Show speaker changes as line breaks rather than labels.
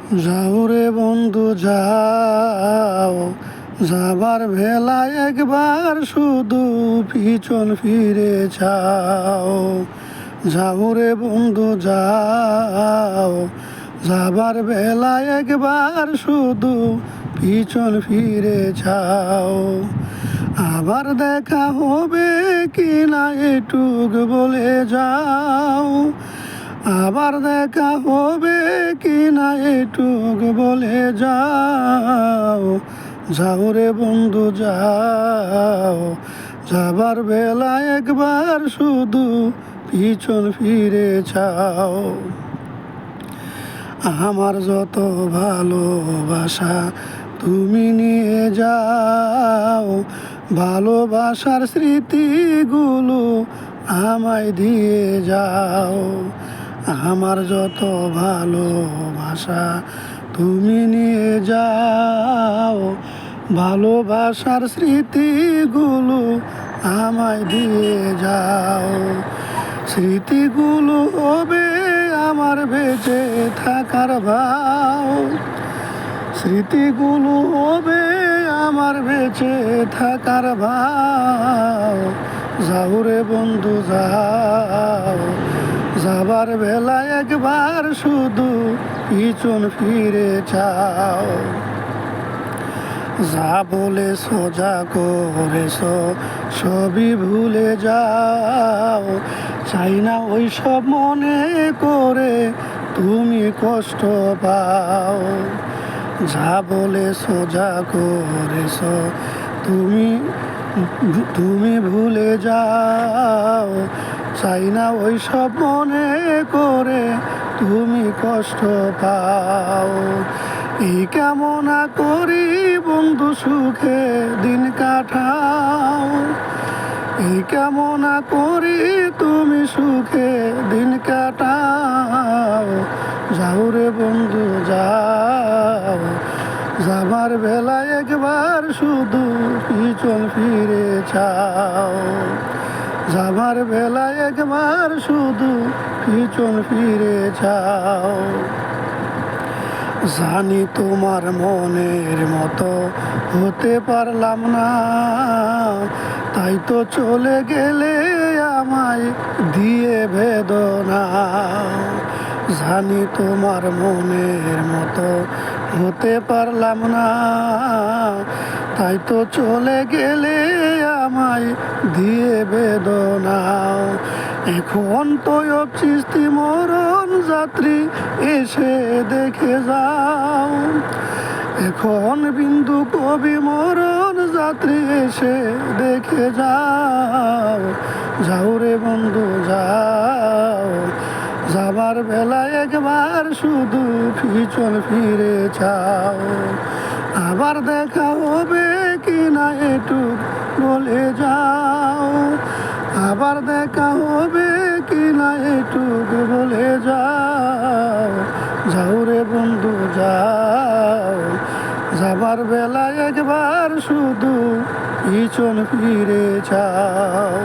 যাও রে বন্ধু যাও, যাবার ভেলায় একবার শুধু পিছন ফিরে যাও। যাও রে বন্ধু যাও, যাবার বেলায় একবার শুধু পিছন ফিরে যাও। আবার দেখা হবে কি না এটুক বলে যাও। আবার দেখা হবে কি না এটুক বলে যাও। যাও রে বন্ধু যাও, যাবার বেলায় একবার শুধু পিছন ফিরে যাও। আমার যত ভালোবাসা তুমি নিয়ে যাও, ভালোবাসার স্মৃতিগুলো আমায় দিয়ে যাও। আমার যত ভালোবাসা তুমি নিয়ে যাও, ভালোবাসার স্মৃতিগুলো আমায় দিয়ে যাও। স্মৃতিগুলো হবে আমার বেঁচে থাকার ভাও। স্মৃতিগুলো হবে আমার বেঁচে থাকার ভাও। যাও রে বন্ধু যাও, যাবার বেলায় একবার শুধু পিছন ফিরে যাও। যা বলেছো যা করেছো সবই ভুলে যাও। চাই না ওই সব মনে করে তুমি কষ্ট পাও। যা বলেছো যা করেছো তুমি ভুলে যাও। চাই না ওই সব মনে করে তুমি কষ্ট পাও। এই কামনা করি বন্ধু সুখে দিন কাটাও। এই কামনা করি তুমি সুখে দিন কাটাও। যাও রে বন্ধু যাও, যাবার বেলায় একবার শুধু পিছন ফিরে যাও। যাবার বেলায় একবার শুধু পিছন ফিরে যাও। জানি তোমার মনের মতো হতে পারলাম না, তাই তো চলে গেলে আমায় দিয়ে বেদনা। জানি তোমার মনের মতো হতে পারলাম না, তাই তো চলে গেলে আমায় দিয়ে বেদনা। এখন তো চিস্তি মরণ যাত্রী এসে দেখে যাও। এখন বিন্দু কবি মরণ যাত্রী এসে দেখে যাও। যাও রে বন্ধু যাও, যাবার বেলায় একবার শুধু পিছন ফিরে যাও। আবার দেখা হবে কি না এটুক বলে যাও। আবার দেখা হবে কি না এটুক বলে যাও। যাও রে বন্ধু যাও, যাবার বেলায় একবার শুধু পিছন ফিরে যাও।